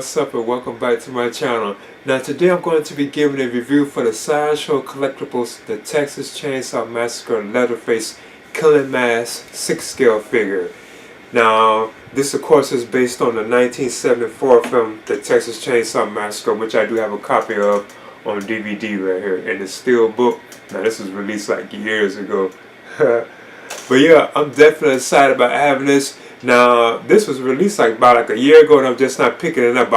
what's up and welcome back to my channel. Now today I'm going to be giving a review for the Sideshow Collectibles, the Texas Chainsaw Massacre Leatherface Killing Mask 6 scale figure. Now this of course is based on the 1974 film The Texas Chainsaw Massacre, which I do have a copy of on DVD right here in the steel book. Now this was released like years ago. But yeah, I'm definitely excited about having this. Now, this was released about a year ago and I'm just not picking it up.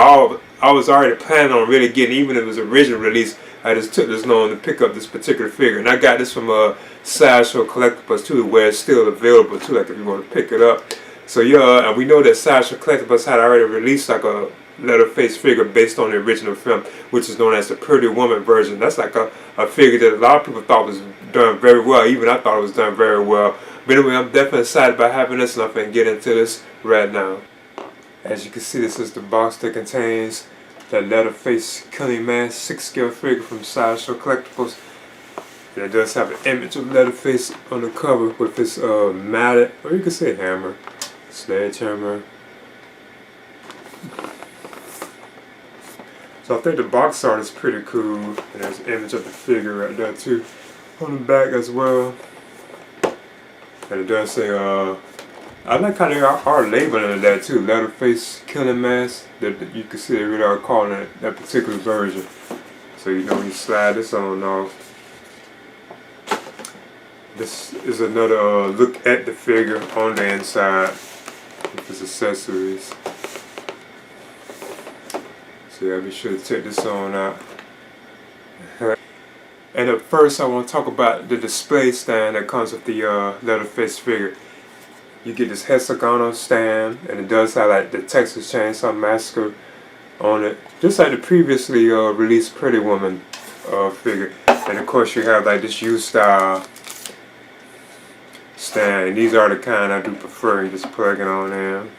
I was already planning on really getting, even if it was original release, I just took this long to pick up this particular figure. And I got this from Sideshow Collectibles too, where it's still available too, like if you want to pick it up. So yeah, and we know that Sideshow Collectibles had already released like a Leatherface figure based on the original film, which is known as the Pretty Woman version. That's like a figure that a lot of people thought was done very well. Even I thought it was done very well. But anyway, I'm definitely excited about having this, and I'm going to get into this right now. As you can see, this is the box that contains the Leatherface Killing Mask 6 scale figure from Sideshow Collectibles. And it does have an image of Leatherface on the cover with his mallet, or you can say hammer, sledgehammer. So I think the box art is pretty cool, and there's an image of the figure right there too on the back as well. And it does say, I like how they are labeling that too, Leatherface Killing Mask. That you can see they really are calling it that particular version. So you know when you slide this on off. This is another look at the figure on the inside with its accessories. So yeah, be sure to check this on out. And at first I want to talk about the display stand that comes with the Leatherface figure. You get this hexagonal stand, and it does have like the Texas Chainsaw Massacre on it, just like the previously released Pretty Woman figure. And of course you have like this U-style stand, and these are the kind I do prefer. You just plug it on in.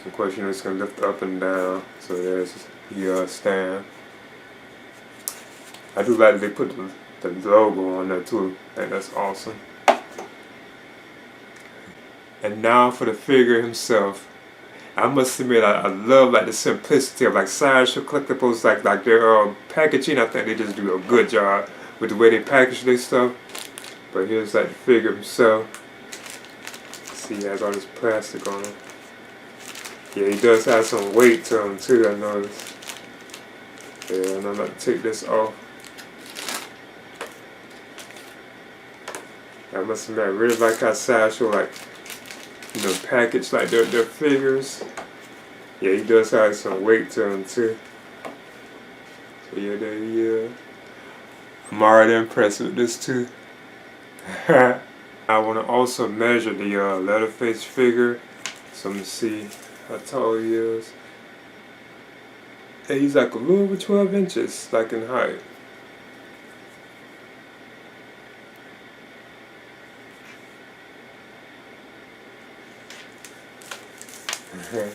Of course, you know it's going to lift up and down, so there's the stand. I do like that they put the logo on there too. I think that's awesome. And now for the figure himself. I must admit, I love like the simplicity of like Sideshow Collectibles, like their packaging. I think they just do a good job with the way they package their stuff. But here's like the figure himself. See, he has all this plastic on him. Yeah, he does have some weight to him too, I noticed. Yeah, and I'm going to take this off. I must admit, I really like how Sideshow package like their figures. Yeah, he does have some weight to him too. So yeah, there he is. I'm already impressed with this too. I want to also measure the Leatherface figure. So let me see how tall he is. And he's like a little over 12 inches, like in height.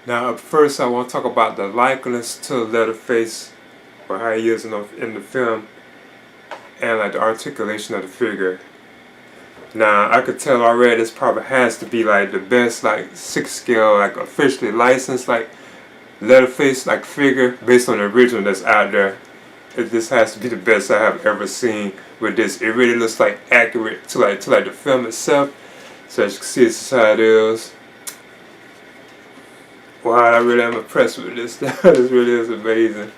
Now up first I want to talk about the likeness to Leatherface, or how he is in the film, and like the articulation of the figure. Now I could tell already this probably has to be like the best like 6 scale like officially licensed like Leatherface like figure based on the original that's out there. This has to be the best I have ever seen with this. It really looks like accurate to like the film itself. So as you can see, this is how it is. Wow, I really am impressed with this. This really is amazing.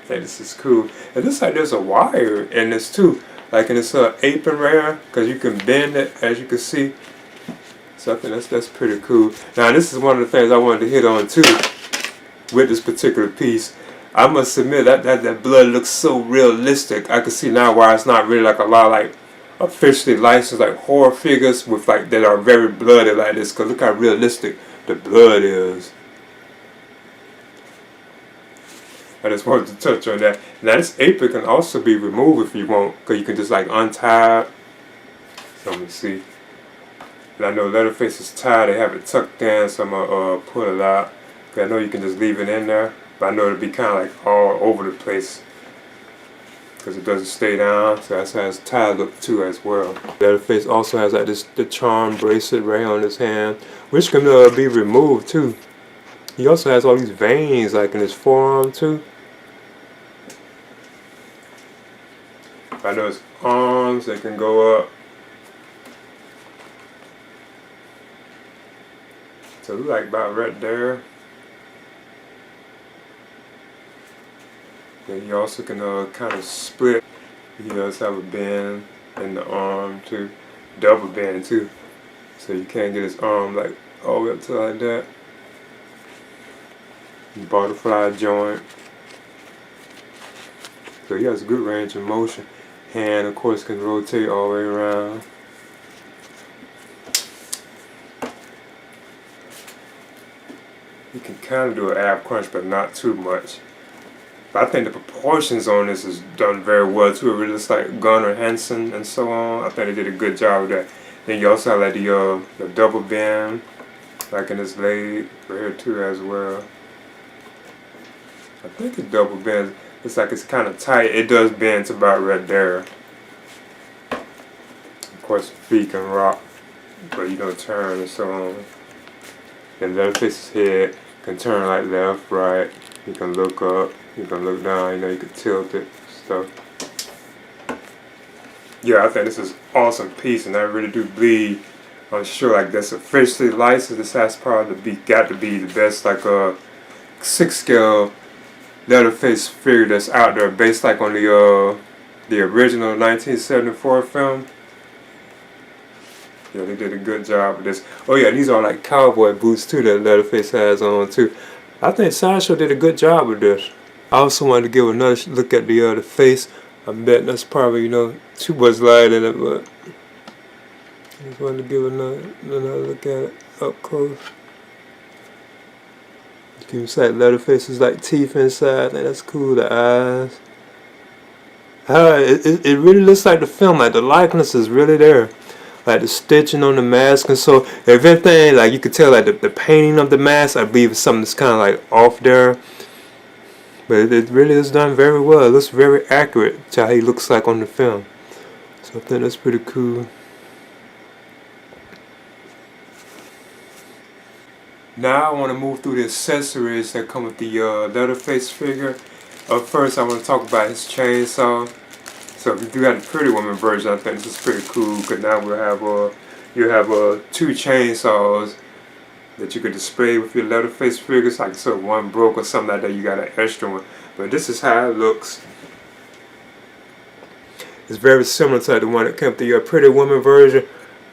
I think this is cool. And this like there's a wire in this too, like in this apron right here, because you can bend it as you can see. So I think that's pretty cool. Now this is one of the things I wanted to hit on too with this particular piece. I must admit that blood looks so realistic. I can see now why it's not really like a lot of like officially licensed like horror figures with like that are very bloody like this. Cause look how realistic the blood is. I just wanted to touch on that. Now this apron can also be removed if you want, because you can just like untie it. So let me see. And I know Leatherface is tied, they have it tucked in, so I'm going to pull it out. I know you can just leave it in there, but I know it'll be kind of like all over the place, because it doesn't stay down, so that's how it's tied up too as well. Leatherface also has like the charm bracelet right on his hand, which can be removed too. He also has all these veins like in his forearm too. I know his arms, they can go up. So look like about right there. Then he also can kind of split. He does have a bend in the arm too, double bend too. So you can't get his arm like all the way up to like that. Butterfly joint. So he has a good range of motion. Hand, of course, can rotate all the way around. You can kind of do an ab crunch, but not too much. But I think the proportions on this is done very well too. It really looks like Gunnar Hansen and so on. I think they did a good job with that. Then you also have like the double bend, like in this leg right here too as well. I think it double bends. It's like it's kind of tight. It does bend to about right there. Of course, feet can rock, but you don't turn and so on. And Leatherface's head can turn like left, right. You can look up, you can look down. You know, you can tilt it, stuff. Yeah, I think this is an awesome piece, and I really do believe, I'm sure, like that's officially licensed. This has probably got to be the best like 6 scale Leatherface figure that's out there, based like on the original 1974 film. Yeah, they did a good job with this. Oh yeah, these are like cowboy boots too that Leatherface has on too. I think Sideshow did a good job with this. I also wanted to give another look at the face. I bet that's probably, you know, too much light in it, but I just wanted to give another look at it up close. You can see like Leatherface's like teeth inside. I think that's cool. The eyes. It really looks like the film. Like the likeness is really there. Like the stitching on the mask, and so if anything, like you could tell like the painting of the mask, I believe is something that's kind of like off there. But it really is done very well. It looks very accurate to how he looks like on the film. So I think that's pretty cool. Now I want to move through the accessories that come with the Leatherface figure. Up first, I want to talk about his chainsaw. So if you do have the Pretty Woman version, I think this is pretty cool, because now we'll have you have 2 chainsaws that you could display with your Leatherface figures. Like so, one broke or something like that, you got an extra one. But this is how it looks. It's very similar to the one that came with the Pretty Woman version,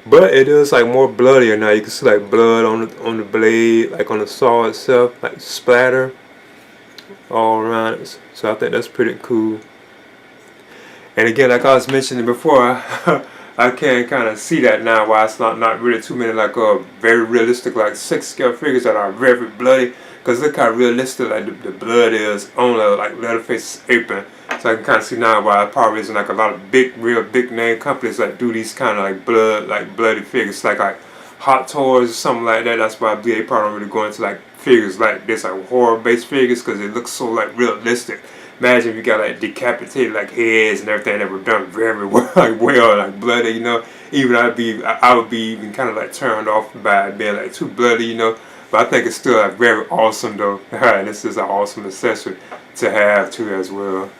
but it is like more bloodier now. You can see like blood on the blade, like on the saw itself, like splatter all around it. So I think that's pretty cool. And again, like I was mentioning before, I can kind of see that now why it's not really too many like very realistic like 6 scale figures that are very bloody. Because look how realistic like the blood is on like Leatherface's apron. So I can kind of see now why it probably isn't like a lot of real big name companies that do these kind of like bloody figures, like Hot Toys or something like that. That's why I believe they probably don't really go into like figures like this, like horror based figures, because it looks so like realistic. Imagine if you got like decapitated like heads and everything that were done very well, like bloody, you know. Even I would be even kind of like turned off by it being like too bloody, you know. But I think it's still like very awesome though. This is an awesome accessory to have too as well.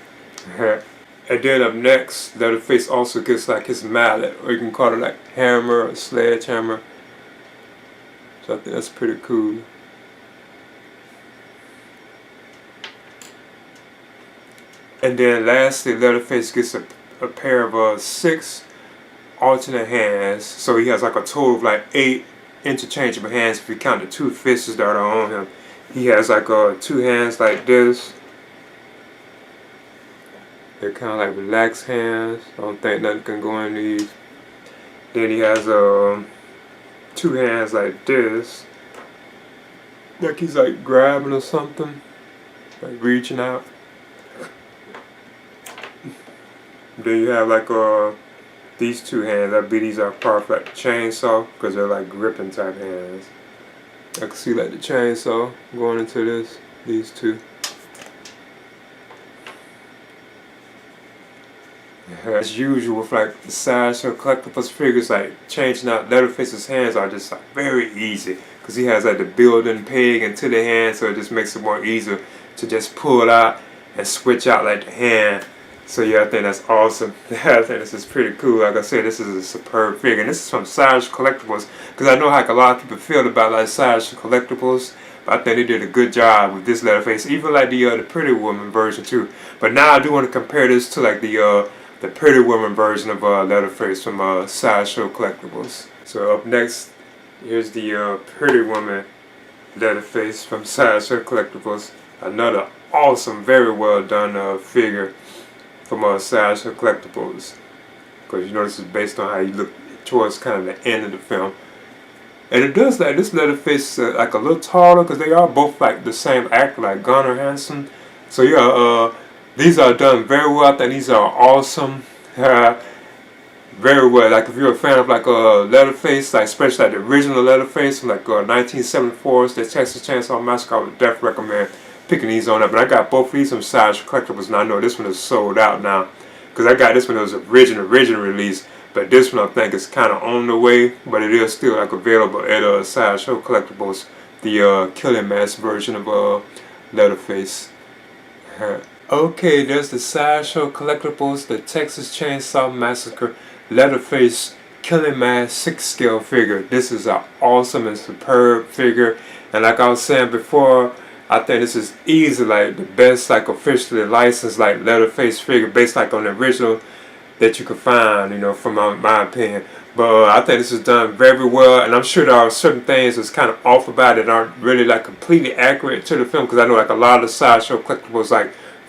And then up next, Leatherface also gets like his mallet, or you can call it like hammer or sledgehammer. So I think that's pretty cool. And then lastly, Leatherface gets a pair of 6 alternate hands. So he has like a total of like 8 interchangeable hands if you count the 2 fists that are on him. He has like 2 hands like this. They're kind of like relaxed hands. I don't think nothing can go in these. Then he has 2 hands like this. Like he's like grabbing or something. Like reaching out. Then you have like these 2 hands. I believe these are part of like the chainsaw, because they're like gripping type hands. I can see like the chainsaw going into these 2. As usual with like the Sideshow Collectibles figures, like changing out Leatherface's hands are just like very easy. because he has like the built-in peg into the hand, so it just makes it more easier to just pull out and switch out like the hand. So yeah, I think that's awesome. I think this is pretty cool. Like I said, this is a superb figure. And this is from Sideshow Collectibles, because I know like a lot of people feel about like Sideshow Collectibles, but I think they did a good job with this Leatherface, even like the Pretty Woman version too. But now I do want to compare this to like the Pretty Woman version of Leatherface from Sideshow Collectibles. So up next, here's the Pretty Woman Leatherface from Sideshow Collectibles. Another awesome, very well done figure from Sideshow Collectibles, because you know this is based on how you look towards kind of the end of the film. And it does like this Leatherface like a little taller, because they are both like the same actor, like Gunnar Hansen. So yeah, these are done very well. I think these are awesome. Very well. Like if you're a fan of like Leatherface, like especially like the original Leatherface from like 1974's the Texas Chainsaw Massacre, I would definitely recommend picking these on up. But I got both of these from Sideshow Collectibles, and I know this one is sold out now, because I got this one that was original release, but this one I think is kind of on the way, but it is still like available at Sideshow Collectibles, the Killing Mask version of Leatherface. Okay, there's the Sideshow Collectibles, the Texas Chainsaw Massacre Leatherface Killing Mask 6 scale figure. This is an awesome and superb figure, and like I was saying before, I think this is easily like the best like officially licensed like Leatherface figure based like on the original that you could find, you know, from my opinion. But I think this is done very well, and I'm sure there are certain things that's kind of off about it, aren't really like completely accurate to the film, because I know like a lot of the Sideshow Collectibles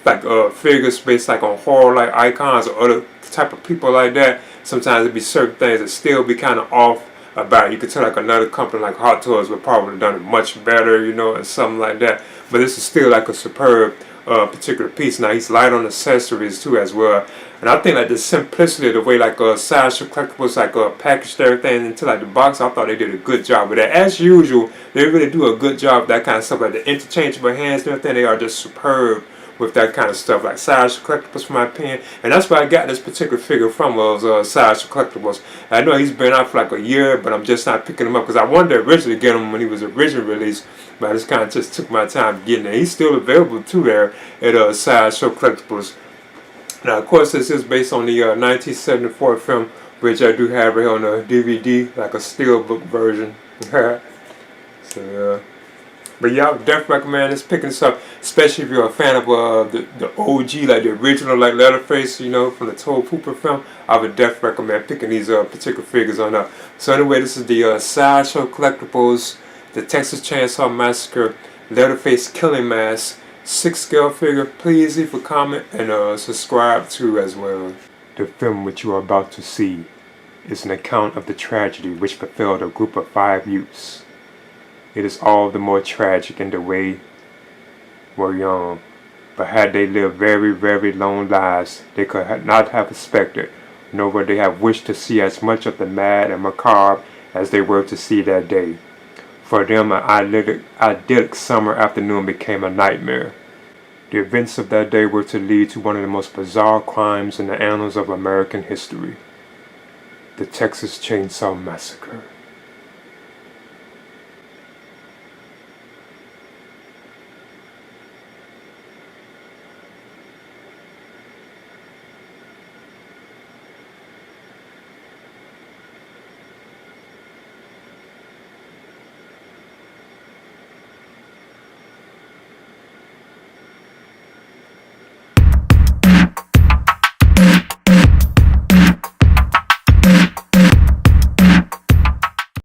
like figures based like on horror like icons or other type of people like that, sometimes it'd be certain things that still be kind of off about it. You could tell like another company like Hot Toys would probably have done it much better, you know, and something like that. But this is still like a superb particular piece. Now he's light on accessories too as well, and I think like the simplicity of the way like Sideshow Collectibles like packaged everything into like the box, I thought they did a good job with that. As usual, they really do a good job with that kind of stuff, like the interchangeable hands and everything. They are just superb with that kind of stuff, like Sideshow Collectibles, from my opinion. And that's where I got this particular figure from, was Sideshow Collectibles. I know he's been out for like a year, but I'm just not picking him up, because I wanted to originally get him when he was originally released, but I just kind of just took my time getting it. He's still available too there at Sideshow Collectibles. Now, of course, this is based on the 1974 film, which I do have right here on a DVD, like a steelbook version. So, but yeah, I would definitely recommend this, picking this up, especially if you're a fan of the OG, like the original like Leatherface, you know, from the Toad Pooper film. I would definitely recommend picking these particular figures on up. So anyway, this is the Sideshow Collectibles, the Texas Chainsaw Massacre Leatherface Killing Mask 6 scale figure. Please leave a comment and subscribe too as well. The film which you are about to see is an account of the tragedy which befell a group of 5 youths. It is all the more tragic in the way were young, but had they lived very, very long lives, they could not have expected, nor would they have wished to see as much of the mad and macabre as they were to see that day. For them, an idyllic summer afternoon became a nightmare. The events of that day were to lead to one of the most bizarre crimes in the annals of American history: the Texas Chainsaw Massacre.